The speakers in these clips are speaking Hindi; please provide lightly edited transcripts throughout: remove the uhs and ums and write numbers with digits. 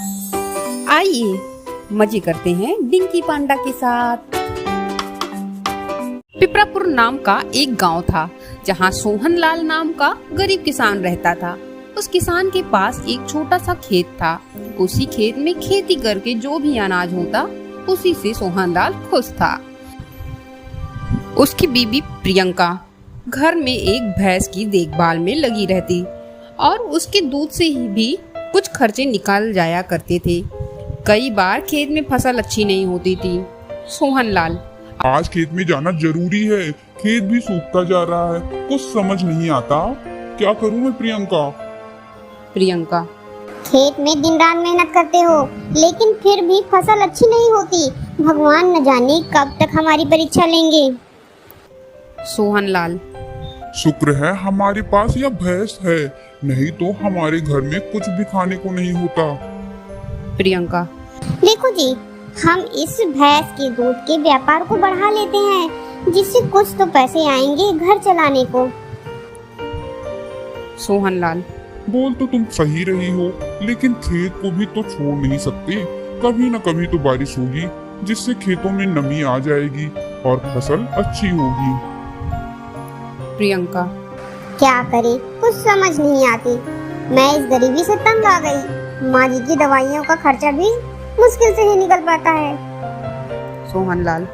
आइए मजे करते हैं डिंकी पांडा के साथ। पिपरापुर नाम का एक गांव था जहां सोहनलाल नाम का गरीब किसान रहता था। उस किसान के पास एक छोटा सा खेत था। उसी खेत में खेती करके जो भी अनाज होता उसी से सोहनलाल खुश था। उसकी बीबी प्रियंका घर में एक भैंस की देखभाल में लगी रहती और उसके दूध से ही भी कुछ खर्चे निकाल जाया करते थे। कई बार खेत में फसल अच्छी नहीं होती थी। सोहनलाल, आज खेत में जाना जरूरी है, खेत भी सूखता जा रहा है, कुछ समझ नहीं आता, क्या करूं मैं प्रियंका? प्रियंका, खेत में दिन रात मेहनत करते हो लेकिन फिर भी फसल अच्छी नहीं होती। भगवान न जाने कब तक हमारी परीक्षा लेंगे। सोहनलाल, शुक्र है हमारे पास यह भैंस है, नहीं तो हमारे घर में कुछ भी खाने को नहीं होता। प्रियंका, देखो जी, हम इस भैंस के दूध के व्यापार को बढ़ा लेते हैं जिससे कुछ तो पैसे आएंगे घर चलाने को। सोहनलाल, बोल तो तुम सही रही हो, लेकिन खेत को भी तो छोड़ नहीं सकते। कभी न कभी तो बारिश होगी जिससे खेतों में नमी आ जाएगी और फसल अच्छी होगी। प्रियंका, क्या करे, कुछ समझ नहीं आती। मैं इस गरीबी से तंग आ गई। माँ जी की दवाइयों का खर्चा भी मुश्किल से ही निकल पाता है। सोहनलाल,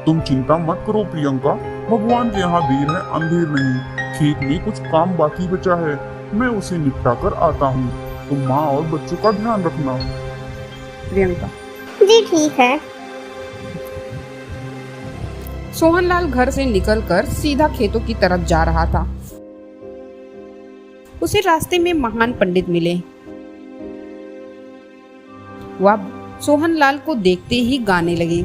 तुम चिंता मत करो प्रियंका, भगवान के यहाँ देर है अंधेर नहीं। खेत में कुछ काम बाकी बचा है, मैं उसे निपटा कर आता हूँ। तुम माँ और बच्चों का ध्यान रखना। प्रियंका, जी ठीक है। सोहनलाल घर से निकलकर सीधा खेतों की तरफ जा रहा था। उसे रास्ते में महान पंडित मिले। वह सोहनलाल को देखते ही गाने लगे।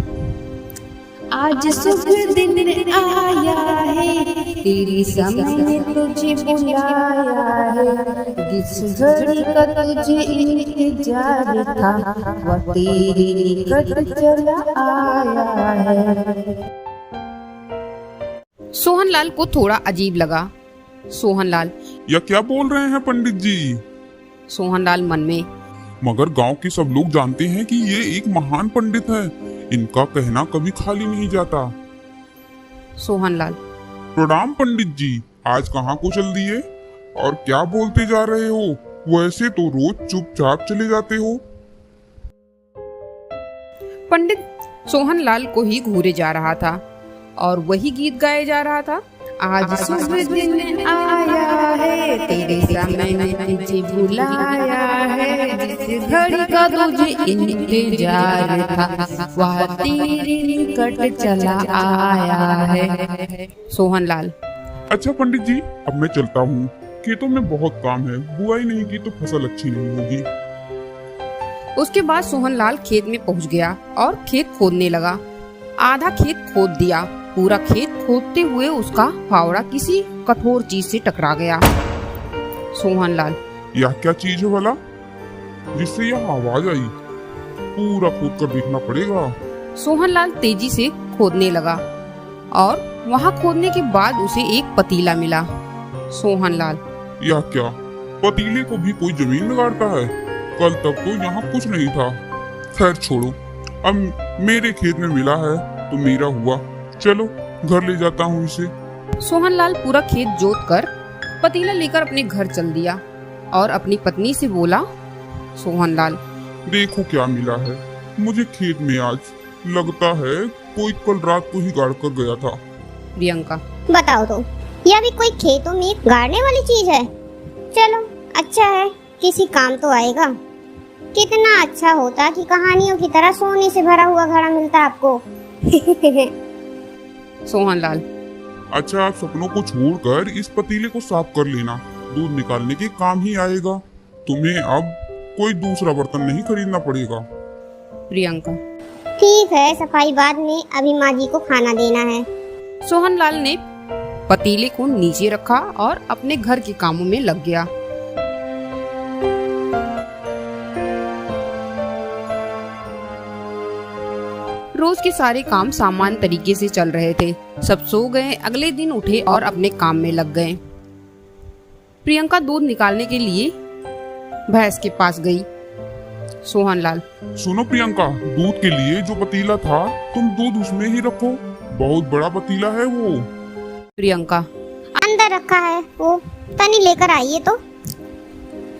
आज शुभ दिन आया है, तेरी समय ने तुझे बुलाया है, जिस घड़ी का तुझे इंतजार था वह तेरे निकट चला आया है। सोहनलाल को थोड़ा अजीब लगा। सोहनलाल, यह क्या बोल रहे हैं पंडित जी? सोहनलाल मन में, मगर गांव के सब लोग जानते हैं कि ये एक महान पंडित है, इनका कहना कभी खाली नहीं जाता। सोहनलाल, प्रणाम पंडित जी, आज कहाँ को चल दिए और क्या बोलते जा रहे हो? वैसे तो रोज चुपचाप चले जाते हो। पंडित सोहनलाल को ही घूरे जा रहा था और वही गीत गाया जा रहा था। आज शुभ दिन आया है, तेरे समय ने तुझे बुलाया है, जिस घड़ी का तुझे इंतजार था वह तेरे निकट चला आया है। सोहनलाल, अच्छा पंडित जी, अब मैं चलता हूँ, खेतों में बहुत काम है, बुआई नहीं की तो फसल अच्छी नहीं होगी। उसके बाद सोहनलाल खेत में पहुंच गया और खेत खोदने लगा। आधा खेत खोद दिया। पूरा खेत खोदते हुए उसका फावड़ा किसी कठोर चीज से टकरा गया। सोहनलाल, यह क्या चीज है भला जिससे यह आवाज आई? पूरा खोद कर देखना पड़ेगा। सोहनलाल तेजी से खोदने लगा और वहां खोदने के बाद उसे एक पतीला मिला। सोहनलाल, यह क्या, पतीले को भी कोई जमीन में गाड़ता है? कल तक तो यहाँ कुछ नहीं था। खैर छोड़ो, अब मेरे खेत में मिला है तो मेरा हुआ, चलो घर ले जाता हूँ इसे। सोहनलाल पूरा खेत जोतकर पतीला लेकर अपने घर चल दिया और अपनी पत्नी से बोला, सोहनलाल, देखो क्या मिला है मुझे खेत में आज, लगता है कोई कल रात को ही गाड़ कर गया था। प्रियंका, बताओ तो, यह भी कोई खेतों में गाड़ने वाली चीज है? चलो अच्छा है, किसी काम तो आएगा। कितना अच्छा होता कि कहानियों की तरह सोने से भरा हुआ घड़ा मिलता आपको। सोहनलाल, अच्छा, आप सपनों को छोड़कर इस पतीले को साफ कर लेना, दूध निकालने के काम ही आएगा। तुम्हें अब कोई दूसरा बर्तन नहीं खरीदना पड़ेगा। प्रियंका, ठीक है, सफाई बाद में, अभी माँ जी को खाना देना है। सोहनलाल ने पतीले को नीचे रखा और अपने घर के कामों में लग गया। रोज के सारे काम सामान्य तरीके से चल रहे थे। सब सो गए। अगले दिन उठे और अपने काम में लग गए। प्रियंका दूध निकालने के लिए भैंस के पास गई। सोहनलाल। सुनो प्रियंका, दूध के लिए जो पतीला था तुम दूध उसमें ही रखो, बहुत बड़ा पतीला है वो। प्रियंका। अंदर रखा है वो, तनी लेकर आइए तो।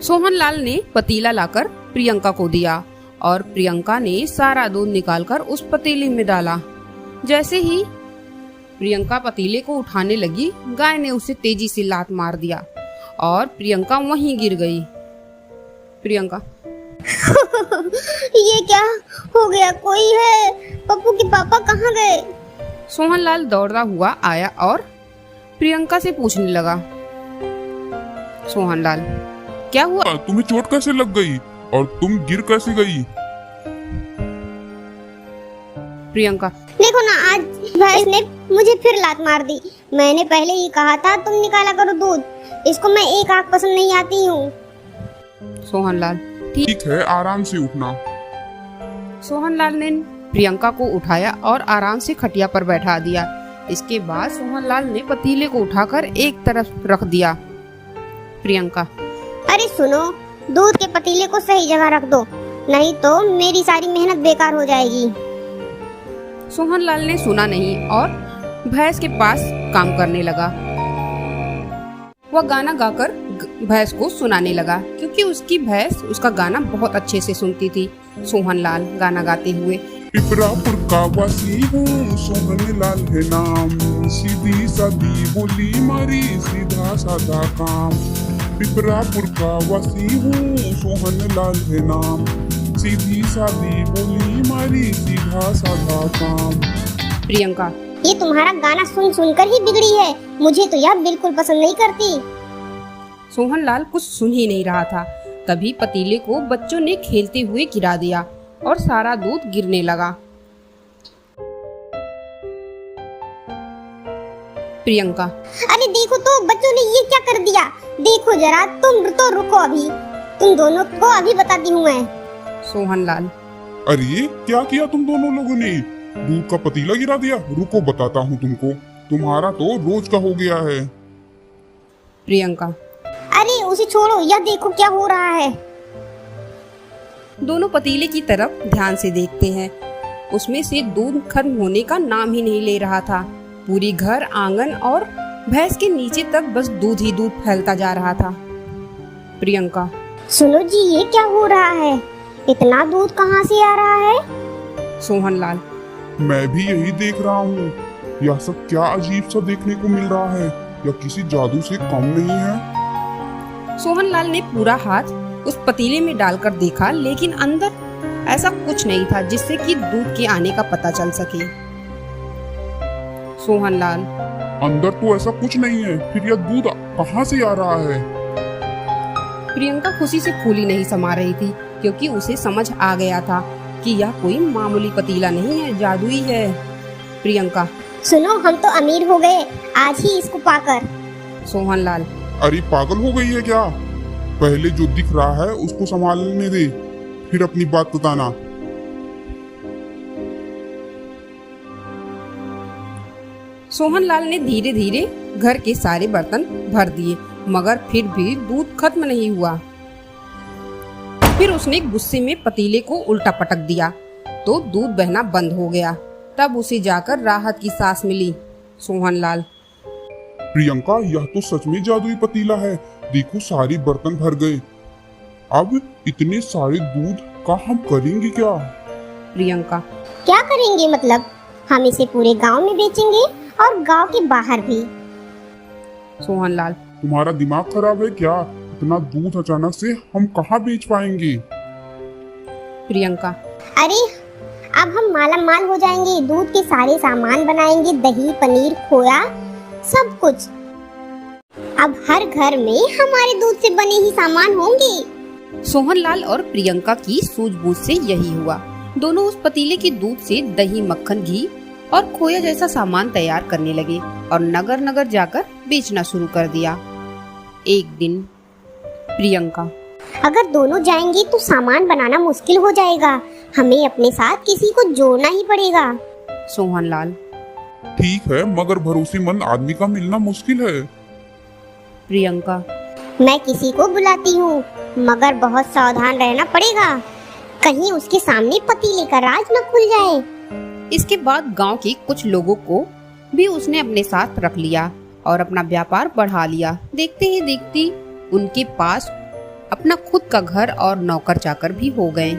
सोहनलाल ने पतीला लाकर प्रियंका को दिया और प्रियंका ने सारा दूध निकालकर उस पतीले में डाला। जैसे ही प्रियंका पतीले को उठाने लगी, गाय ने उसे तेजी से लात मार दिया और प्रियंका वहीं गिर गई। प्रियंका। ये क्या हो गया? कोई है? पप्पू के पापा कहाँ गए? सोहनलाल दौड़ता हुआ आया और प्रियंका से पूछने लगा। सोहनलाल। क्या हुआ? तुम्हें चोट कैसे लग गई और तुम गिर कैसे गई? प्रियंका। देखो ना, आज भैंस ने मुझे फिर लात मार दी। मैंने पहले ही कहा था तुम निकाला करो दूध, इसको मैं एक आंख पसंद नहीं आती हूँ। सोहनलाल। ठीक है, आराम से उठना। सोहनलाल ने प्रियंका को उठाया और आराम से खटिया पर बैठा दिया। इसके बाद सोहनलाल ने पतीले को उठाकर एक तरफ रख दिया। प्रियंका। अरे सुनो, दूध के पतीले को सही जगह रख दो, नहीं तो मेरी सारी मेहनत बेकार हो जाएगी। सोहनलाल ने सुना नहीं और भैंस के पास काम करने लगा। वह गाना गाकर भैंस को सुनाने लगा, क्योंकि उसकी भैंस उसका गाना बहुत अच्छे से सुनती थी। सोहनलाल गाना गाते हुए। पिपरापुर का वासी हूँ, सोहनलाल है नाम, सीधी सादी बोली मारी, सीधा साधा काम। पिपरापुर का वासी हूँ, सोहनलाल है नाम, सीधी सादी बोली मारी, सीधा साधा काम। प्रियंका। ये तुम्हारा गाना सुन सुनकर ही बिगड़ी है, मुझे तो यह बिल्कुल पसंद नहीं करती। सोहनलाल कुछ सुन ही नहीं रहा था। तभी पतीले को बच्चों ने खेलते हुए गिरा दिया और सारा दूध गिरने लगा। प्रियंका। अरे देखो तो, बच्चों ने ये क्या कर दिया? देखो जरा, तुम तो रुको अभी, तुम दोनों को अभी बताती हूँ मैं। सोहनलाल। अरे क्या किया तुम दोनों लोगों ने? दूध का पतीला गिरा दिया? रुको बताता हूँ तुमको, तुम्हारा तो रोज का हो गया है। प्रियंका। अरे उसे छोड़ो, यह देखो क्या हो रहा है। दोनों पतीले की तरफ ध्यान से देखते हैं। उसमें से दूध खत्म होने का नाम ही नहीं ले रहा था। पूरी घर, आंगन और भैंस के नीचे तक बस दूध ही दूध फैलता जा रहा था। प्रियंका। सुनो जी, ये क्या हो रहा है? इतना दूध कहाँ से आ रहा है? सोहनलाल। मैं भी यही देख रहा हूँ, यह सब क्या अजीब सा देखने को मिल रहा है, यह किसी जादू से कम नहीं है। सोहनलाल ने पूरा हाथ उस पतीले में डालकर देखा, लेकिन अंदर ऐसा कुछ नहीं था जिससे कि दूध के आने का पता चल सके। सोहनलाल। अंदर तो ऐसा कुछ नहीं है, फिर यह दूध कहाँ से आ रहा है? प्रियंका खुशी से फूली नहीं समा रही थी, क्योंकि उसे समझ आ गया था कि यह कोई मामूली पतीला नहीं है, जादुई है। प्रियंका। सुनो, हम तो अमीर हो गए आज ही इसको पाकर। सोहनलाल। अरे पागल हो गई है क्या? पहले जो दिख रहा है उसको संभालने दे, फिर अपनी बात बताना। सोहनलाल ने धीरे धीरे घर के सारे बर्तन भर दिए, मगर फिर भी दूध खत्म नहीं हुआ। फिर उसने गुस्से में पतीले को उल्टा पटक दिया तो दूध बहना बंद हो गया। तब उसे जाकर राहत की सांस मिली। सोहनलाल। प्रियंका, यह तो सच में जादुई पतीला है, देखो सारे बर्तन भर गए। अब इतने सारे दूध का हम करेंगे क्या? प्रियंका। क्या करेंगे मतलब? हम इसे पूरे गांव में बेचेंगे और गांव के बाहर भी। सोहनलाल। तुम्हारा दिमाग खराब है क्या? इतना दूध अचानक से हम कहाँ बेच पाएंगे? प्रियंका। अरे अब हम माला माल हो जाएंगे, दूध के सारे सामान बनाएंगे, दही, पनीर, खोया, सब कुछ। अब हर घर में हमारे दूध से बने ही सामान होंगे। सोहनलाल और प्रियंका की सूझबूझ से यही हुआ। दोनों उस पतीले के दूध से दही, मक्खन, घी और खोया जैसा सामान तैयार करने लगे और नगर नगर जाकर बेचना शुरू कर दिया। एक दिन प्रियंका। अगर दोनों जाएंगे तो सामान बनाना मुश्किल हो जाएगा, हमें अपने साथ किसी को जोड़ना ही पड़ेगा। सोहनलाल। ठीक है, मगर भरोसेमंद आदमी का मिलना मुश्किल है। प्रियंका। मैं किसी को बुलाती हूँ, मगर बहुत सावधान रहना पड़ेगा। कहीं उसके सामने पतीले का राज न खुल जाए। इसके बाद गांव के कुछ लोगों को भी उसने अपने साथ रख लिया और अपना व्यापार बढ़ा लिया। देखते ही देखते उनके पास अपना खुद का घर और नौकर चाकर भी हो गए।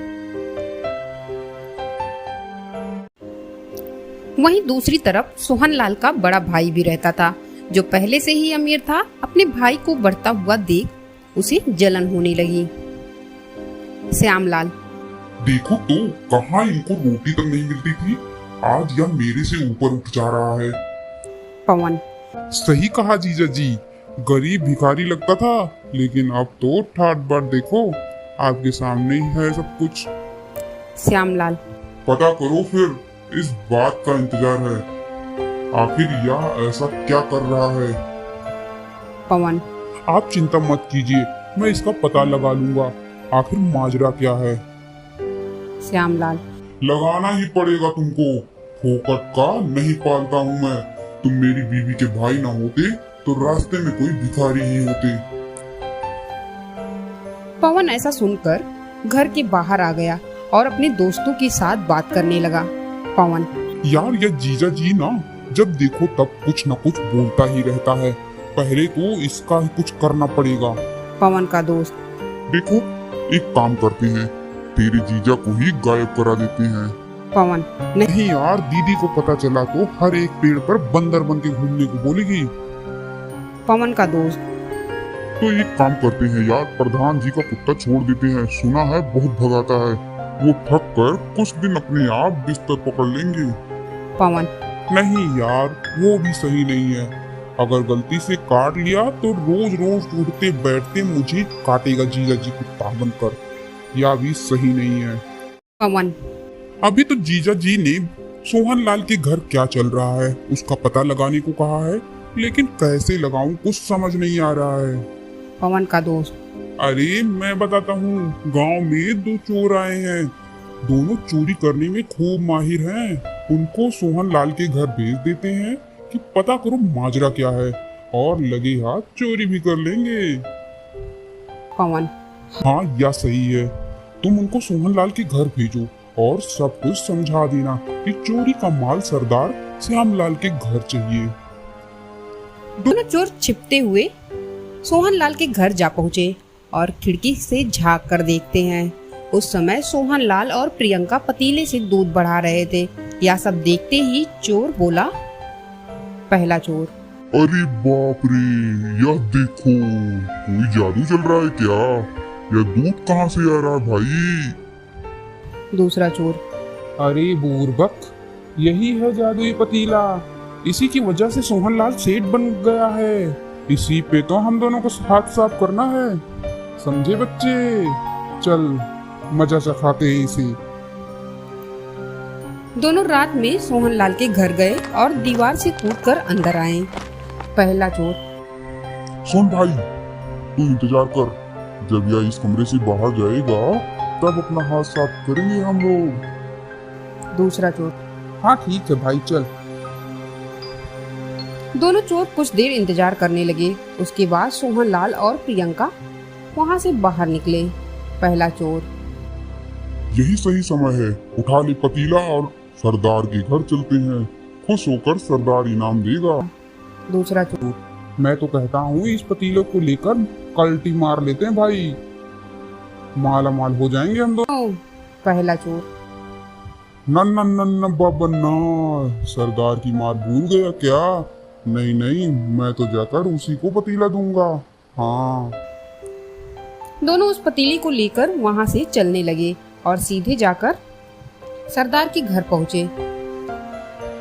वहीं दूसरी तरफ सोहनलाल का बड़ा भाई भी रहता था, जो पहले से ही अमीर था। अपने भाई को बढ़ता हुआ देख उसे जलन होने लगी। श्यामलाल, देखो तो कहाँ इनको रोटी तक नहीं मिलती थी, आज यह मेरे से ऊपर उठ जा रहा है। पवन, सही कहा जीजा जी, गरीब भिखारी लगता था, लेकिन अब तो ठाट बाट देखो, आपके सामने ही है सब कुछ। श्यामलाल, पता करो फिर, इस बात का इंतजार है, आखिर यह ऐसा क्या कर रहा है। पवन, आप चिंता मत कीजिए, मैं इसका पता लगा लूंगा, आखिर माजरा क्या है। श्यामलाल, लगाना ही पड़ेगा तुमको, फोकट का नहीं पालता हूँ मैं। तुम मेरी बीवी के भाई ना होते तो रास्ते में कोई भिखारी ही होते। पवन ऐसा सुनकर घर के बाहर आ गया और अपने दोस्तों के साथ बात करने लगा। पवन, यार यह जीजा जी ना जब देखो तब कुछ न कुछ बोलता ही रहता है, पहले तो इसका ही कुछ करना पड़ेगा। पवन का दोस्त, देखो एक काम करते हैं, तेरे जीजा को ही गायब करा देते हैं। पवन, नहीं यार, दीदी को पता चला तो हर एक पेड़ पर बंदर बन के घूमने को बोलेगी। पवन का दोस्त, तो एक काम करते हैं यार, प्रधान जी का कुत्ता छोड़ देते हैं, सुना है बहुत भगाता है, वो थक कर कुछ दिन अपने आप बिस्तर पकड़ लेंगे। पवन, नहीं यार, वो भी सही नहीं है, अगर गलती से काट लिया तो रोज रोज उठते बैठते मुझे काटेगा जीजा जी कुत्ता बनकर, यह भी सही नहीं है। पवन, अभी तो जीजा जी ने सोहनलाल के घर क्या चल रहा है उसका पता लगाने को कहा है, लेकिन कैसे लगाऊं कुछ समझ नहीं आ रहा है। पवन का दोस्त, अरे मैं बताता हूँ, गांव में दो चोर आए हैं, दोनों चोरी करने में खूब माहिर हैं, उनको सोहनलाल के घर भेज देते हैं कि पता करो माजरा क्या है, और लगे हाथ चोरी भी कर लेंगे। पवन, हाँ यह सही है, तुम उनको सोहनलाल के घर भेजो और सब कुछ समझा देना कि चोरी का माल सरदार श्यामलाल के घर चाहिए। दोनों चोर छिपते हुए सोहनलाल के घर जा पहुँचे और खिड़की से झांक कर देखते हैं। उस समय सोहनलाल और प्रियंका पतीले से दूध बढ़ा रहे थे। यह सब देखते ही चोर बोला। पहला चोर, अरे बाप रे, यह देखो, कोई जादू चल रहा है क्या? यह दूध कहाँ से आ रहा है भाई? दूसरा चोर, अरे बूर्बक, यही है जादुई पतीला, इसी की वजह से सोहनलाल सेठ बन गया है, इसी पे तो हम दोनों को हाथ साफ करना है, समझे बच्चे? चल मजा चखाते हैं इसे। दोनों रात में सोहनलाल के घर गए और दीवार से कूदकर अंदर आए। पहला चोर, सुन भाई, तू इंतजार कर, जब यह इस कमरे से बाहर जाएगा तब अपना हाथ साफ करेंगे हम लोग। दूसरा चोर, हाँ ठीक है भाई, चल। दोनों चोर कुछ देर इंतजार करने लगे। उसके बाद सोहनलाल और प्रियंका वहां से बाहर निकले। पहला चोर, यही सही समय है, उठा ले पतीला और सरदार के घर चलते हैं, खुश होकर सरदार इनाम देगा। दूसरा चोर, मैं तो कहता हूँ इस पतीले को लेकर कल्टी मार लेते हैं भाई, माला माल हो जाएंगे हम दोनों। पहला चोर, न बाबा ना, सरदार की मार भूल गया क्या? नहीं नहीं, मैं तो जाकर उसी को पतीला दूंगा। हाँ। दोनों उस पतीले को लेकर वहां से चलने लगे और सीधे जाकर सरदार के घर पहुंचे।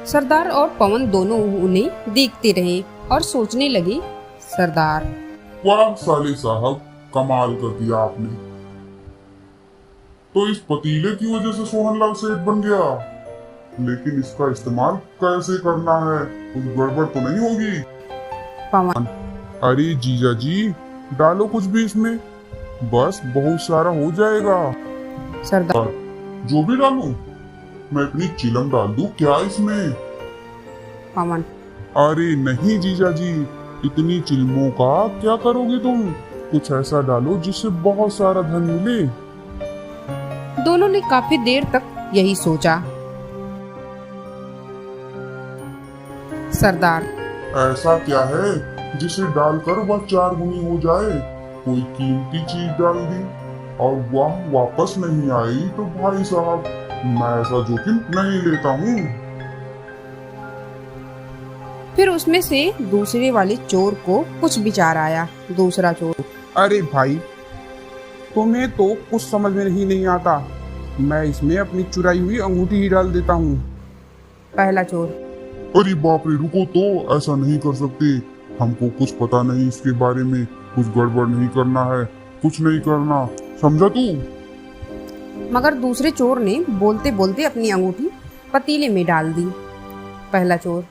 सरदार और पवन दोनों उन्हें देखते रहे और सोचने लगे। सरदार, वाह साले साहब, कमाल कर दिया आपने, तो इस पतीले की वजह से सोहनलाल सेठ बन गया, लेकिन इसका इस्तेमाल कैसे करना है, कुछ गड़बड़ तो नहीं होगी? पवन, अरे जीजा जी, डालो कुछ भी इसमें, बस बहुत सारा हो जाएगा। सरदार, जो भी डालूं, मैं अपनी चिलम डाल दूं क्या इसमें? पवन, अरे नहीं जीजा जी, इतनी चिलमों का क्या करोगे तुम, कुछ ऐसा डालो जिससे बहुत सारा धन मिले। दोनों ने काफी देर तक यही सोचा। सरदार, ऐसा क्या है जिसे डालकर वह 4 गुनी हो जाए? कोई कीमती चीज डाल दी और वह वापस नहीं आई तो भाई साहब मैं ऐसा जोखिम नहीं लेता हूँ। फिर उसमें से दूसरे वाले चोर को कुछ विचार आया। दूसरा चोर, अरे भाई, तुम्हें तो कुछ समझ में नहीं आता। मैं इसमें अपनी चुराई हुई अंगूठी ही डाल देता हूँ। पहला चोर, अरे बाप रे, रुको तो, ऐसा नहीं कर सकते। हमको कुछ पता नहीं इसके बारे में, कुछ गड़बड़ नहीं करना है, कुछ नहीं करना, समझा तू? मगर दूसरे चोर ने बोलते बोलते अपनी अंगूठी पतीले में डाल दी। पहला चोर,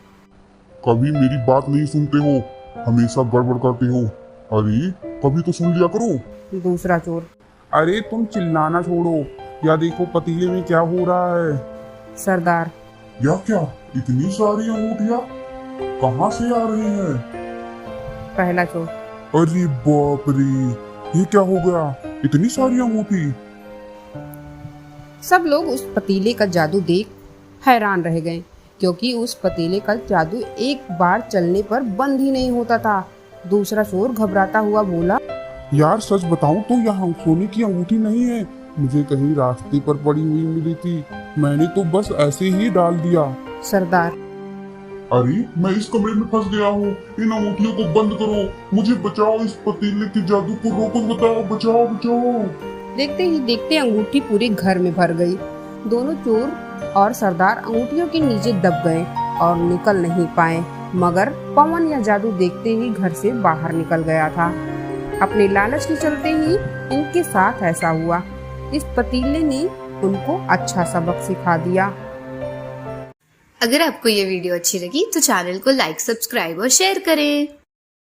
कभी मेरी बात नहीं सुनते हो, हमेशा गड़बड़ करते हो। अरे कभी तो सुन लिया करो। दूसरा चोर, अरे तुम चिल्लाना छोड़ो, या देखो पतीले में क्या हो रहा है। सरदार, या क्या इतनी सारी अंगूठियाँ कहाँ से आ रही हैं? पहला चोर, अरे बाप रे, ये क्या हो गया? इतनी सारी अंगूठी। सब लोग उस पतीले का जादू देख हैरान रह गए, क्योंकि उस पतीले का जादू एक बार चलने पर बंद ही नहीं होता था। दूसरा चोर घबराता हुआ बोला, यार सच बताऊं तो यहाँ सोने की अंगूठी नहीं है, मुझे कहीं रास्ते पर पड़ी हुई मिली थी, मैंने तो बस ऐसे ही डाल दिया। सरदार, अरे मैं इस कमरे में फंस गया हूँ, इन अंगूठियों को बंद करो, मुझे बचाओ, इस पतीले के जादू को रोको, बताओ, बचाओ बचाओ। देखते ही देखते अंगूठी पूरे घर में भर गई। दोनों चोर और सरदार अंगूठियों के नीचे दब गए और निकल नहीं पाए, मगर पवन या जादू देखते ही घर से बाहर निकल गया था। अपने लालच के चलते ही इनके साथ ऐसा हुआ। इस पतीले ने उनको अच्छा सबक सिखा दिया। अगर आपको ये वीडियो अच्छी लगी तो चैनल को लाइक, सब्सक्राइब और शेयर करें।